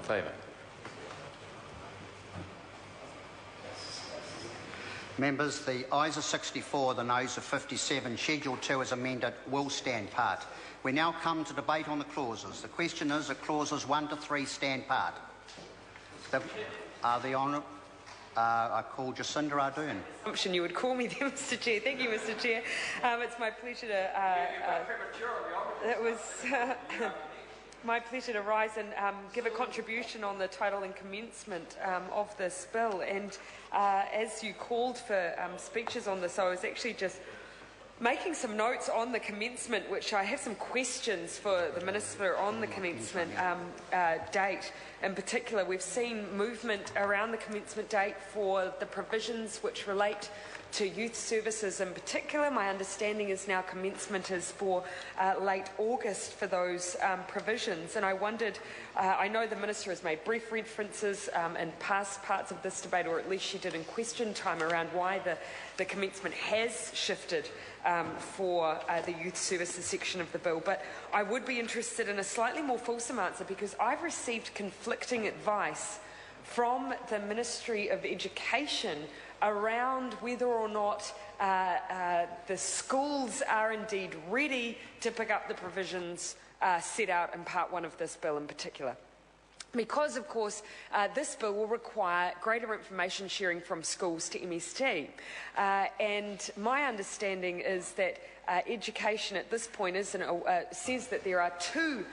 favour? Members, the ayes are 64, the noes are 57. Schedule 2 as amended will stand part. We now come to debate on the clauses. The question is that clauses 1 to 3 stand part. I call Jacinda Ardern. Assumption you would call me there, Mr. Chair. Thank you, Mr. Chair. It's my pleasure to. It was my pleasure to rise and give a contribution on the title and commencement of this bill. And as you called for speeches on this, I was actually just making some notes on the commencement, which I have some questions for the Minister on the commencement date. In particular, we've seen movement around the commencement date for the provisions which relate to youth services in particular. My understanding is now commencement is for late August for those provisions. And I wondered, I know the Minister has made brief references in past parts of this debate, or at least she did in question time, around why the commencement has shifted for the youth services section of the bill. But I would be interested in a slightly more fulsome answer, because I've received conflicting advice from the Ministry of Education around whether or not the schools are indeed ready to pick up the provisions set out in Part 1 of this bill in particular. Because, of course, this bill will require greater information sharing from schools to MST. And my understanding is that education at this point says that there are two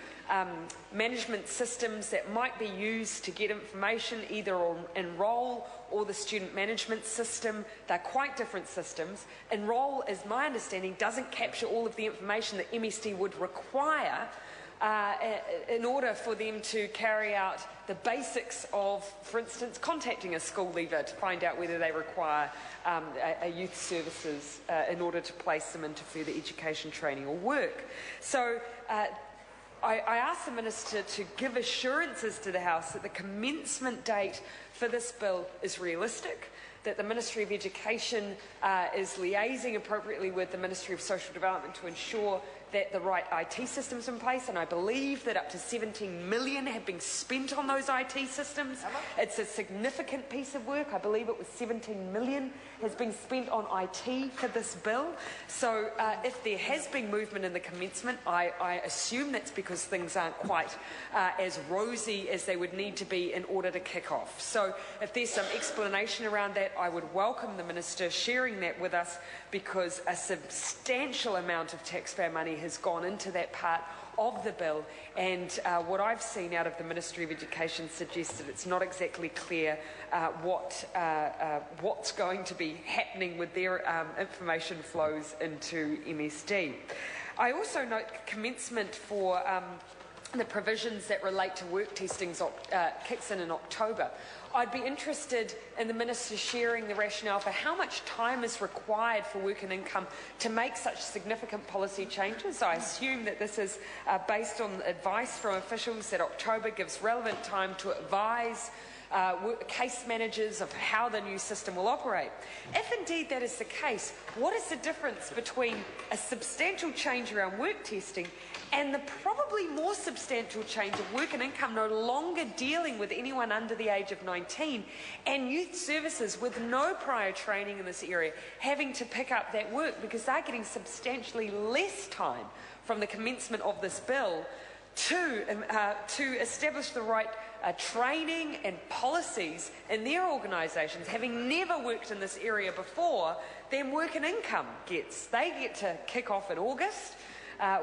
management systems that might be used to get information, either on Enroll or the student management system. They're quite different systems. Enroll, as my understanding, doesn't capture all of the information that MST would require in order for them to carry out the basics of, for instance, contacting a school leaver to find out whether they require a youth services in order to place them into further education, training or work. So I asked the Minister to give assurances to the House that the commencement date for this bill is realistic, that the Ministry of Education is liaising appropriately with the Ministry of Social Development to ensure that the right IT systems in place, and I believe that up to $17 million have been spent on those IT systems. It's a significant piece of work. I believe it was $17 million has been spent on IT for this bill. So if there has been movement in the commencement, I assume that's because things aren't quite as rosy as they would need to be in order to kick off. So if there's some explanation around that, I would welcome the Minister sharing that with us, because a substantial amount of taxpayer money has gone into that part of the bill, and what I've seen out of the Ministry of Education suggests that it's not exactly clear what's going to be happening with their information flows into MSD. I also note commencement for the provisions that relate to work testing kicks in October. I'd be interested in the Minister sharing the rationale for how much time is required for work and income to make such significant policy changes. I assume that this is based on advice from officials that October gives relevant time to advise case managers of how the new system will operate. If indeed that is the case, what is the difference between a substantial change around work testing and the probably more substantial change of work and income no longer dealing with anyone under the age of 19, and youth services with no prior training in this area having to pick up that work because they're getting substantially less time from the commencement of this bill to establish the right training and policies in their organisations, having never worked in this area before, then work and income gets. They get to kick off in August.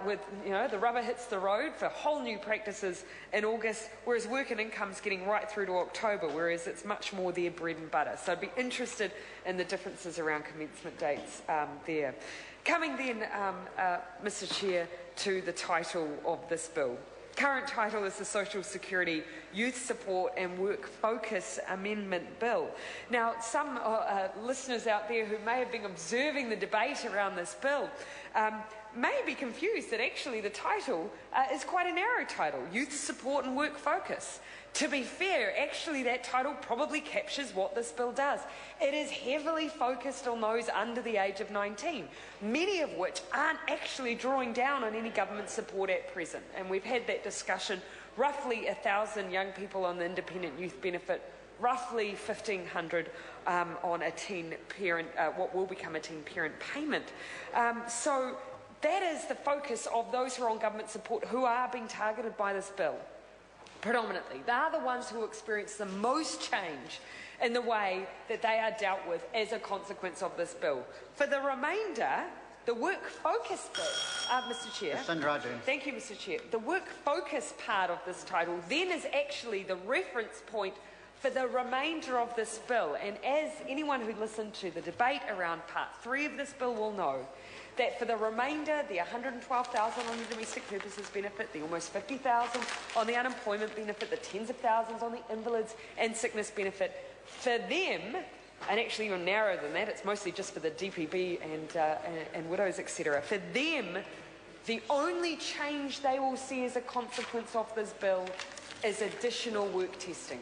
With the rubber hits the road for whole new practices in August, whereas work and income's getting right through to October, whereas it's much more their bread and butter. So I'd be interested in the differences around commencement dates there. Coming then, Mr. Chair, to the title of this bill. Current title is the Social Security Youth Support and Work Focus Amendment Bill. Now, some listeners out there who may have been observing the debate around this bill may be confused that actually the title is quite a narrow title, Youth Support and Work Focus. To be fair, actually that title probably captures what this bill does. It is heavily focused on those under the age of 19, many of which aren't actually drawing down on any government support at present. And we've had that discussion roughly 1,000 young people on the independent youth benefit, roughly 1,500 on a teen parent, what will become a teen parent payment. So that is the focus of those who are on government support who are being targeted by this bill. Predominantly, they are the ones who experience the most change in the way that they are dealt with as a consequence of this bill. For the remainder, the work focus bill, Mr. Chair. Thank you, Mr. Chair. The work focus part of this title then is actually the reference point for the remainder of this bill. And as anyone who listened to the debate around Part 3 of this bill will know, that for the remainder, the 112,000 on the domestic purposes benefit, the almost 50,000 on the unemployment benefit, the tens of thousands on the invalids and sickness benefit, for them, and actually even narrower than that, it's mostly just for the DPB and widows, etc. For them, the only change they will see as a consequence of this bill is additional work testing.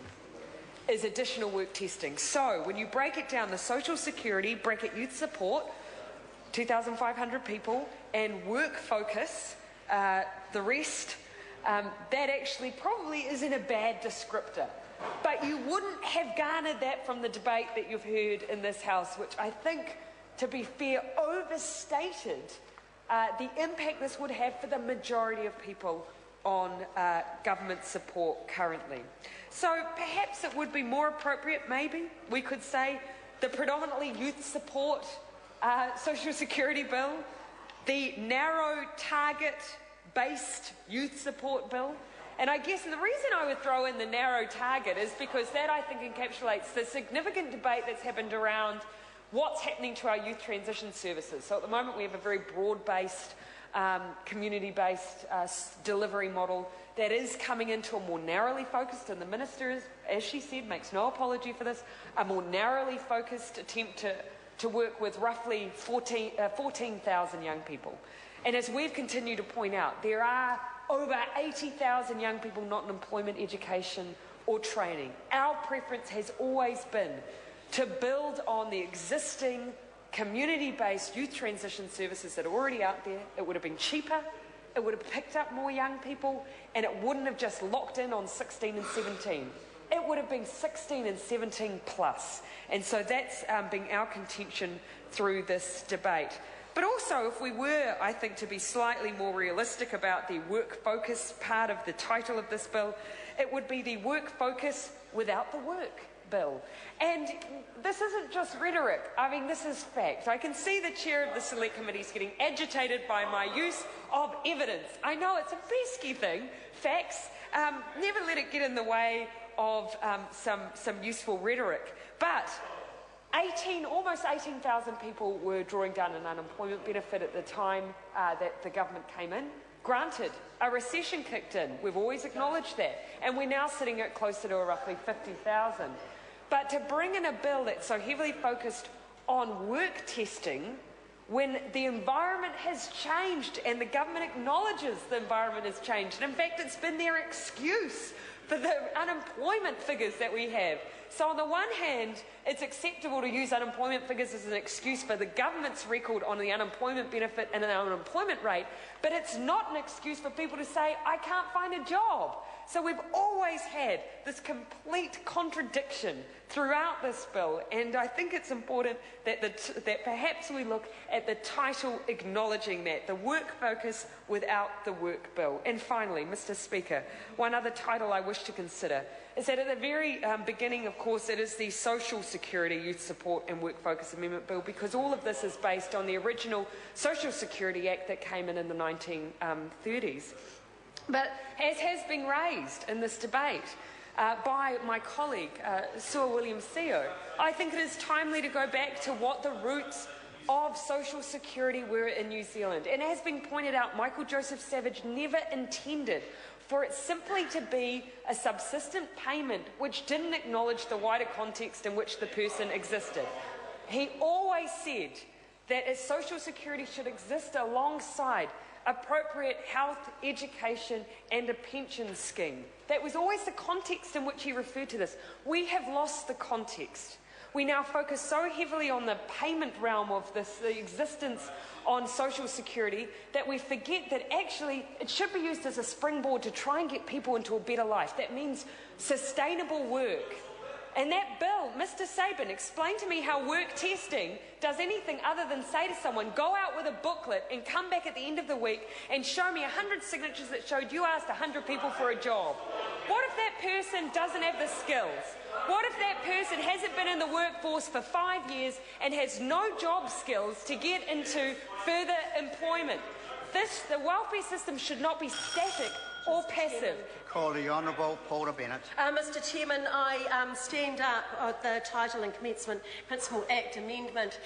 So when you break it down, the social security, bracket youth support, 2,500 people, and work focus, the rest, that actually probably isn't a bad descriptor. But you wouldn't have garnered that from the debate that you've heard in this House, which I think, to be fair, overstated the impact this would have for the majority of people on government support currently. So perhaps it would be more appropriate, maybe, we could say, the predominantly youth support social security bill, the narrow target-based youth support bill. And I guess the reason I would throw in the narrow target is because that, I think, encapsulates the significant debate that's happened around what's happening to our youth transition services. So at the moment we have a very broad-based, community-based delivery model that is coming into a more narrowly focused, and the Minister, as she said, makes no apology for this, a more narrowly focused attempt to work with roughly 14,000 young people. And as we've continued to point out, there are over 80,000 young people not in employment, education or training. Our preference has always been to build on the existing community-based youth transition services that are already out there. It would have been cheaper, it would have picked up more young people, and it wouldn't have just locked in on 16 and 17. It would have been 16 and 17 plus. And so that's been our contention through this debate. But also, if we were, I think, to be slightly more realistic about the work focus part of the title of this bill, it would be the work focus without the work bill. And this isn't just rhetoric. I mean, this is fact. I can see the chair of the Select Committee is getting agitated by my use of evidence. I know it's a pesky thing, facts. Never let it get in the way of some useful rhetoric. But almost 18,000 people were drawing down an unemployment benefit at the time that the government came in. Granted, a recession kicked in. We've always acknowledged that. And we're now sitting at closer to roughly 50,000. But to bring in a bill that's so heavily focused on work testing when the environment has changed and the government acknowledges the environment has changed. And in fact, it's been their excuse for the unemployment figures that we have. So on the one hand, it's acceptable to use unemployment figures as an excuse for the government's record on the unemployment benefit and the unemployment rate, but it's not an excuse for people to say, I can't find a job. So we've always had this complete contradiction throughout this bill, and I think it's important that perhaps we look at the title acknowledging that, the work focus without the work bill. And finally, Mr. Speaker, one other title I wish to consider is that at the very beginning, of course, it is the Social Security Youth Support and Work Focus Amendment Bill, because all of this is based on the original Social Security Act that came in the 1930s. But as has been raised in this debate by my colleague, Sir William Seo, I think it is timely to go back to what the roots of social security were in New Zealand. And as has been pointed out, Michael Joseph Savage never intended for it simply to be a subsistent payment which didn't acknowledge the wider context in which the person existed. He always said that as social security should exist alongside appropriate health, education and a pension scheme. That was always the context in which he referred to this. We have lost the context. we now focus so heavily on the payment realm of this, the existence on social security, that we forget that actually it should be used as a springboard to try and get people into a better life. That means sustainable work. And that bill, Mr. Sabin, explain to me how work testing does anything other than say to someone, go out with a booklet and come back at the end of the week and show me 100 signatures that showed you asked 100 people for a job. What if that person doesn't have the skills? What if that person hasn't been in the workforce for 5 years and has no job skills to get into further employment? The welfare system should not be static or passive. Call the Honourable Paula Bennett. Mr. Chairman, I stand up on the Title and Commencement Principle Act amendment.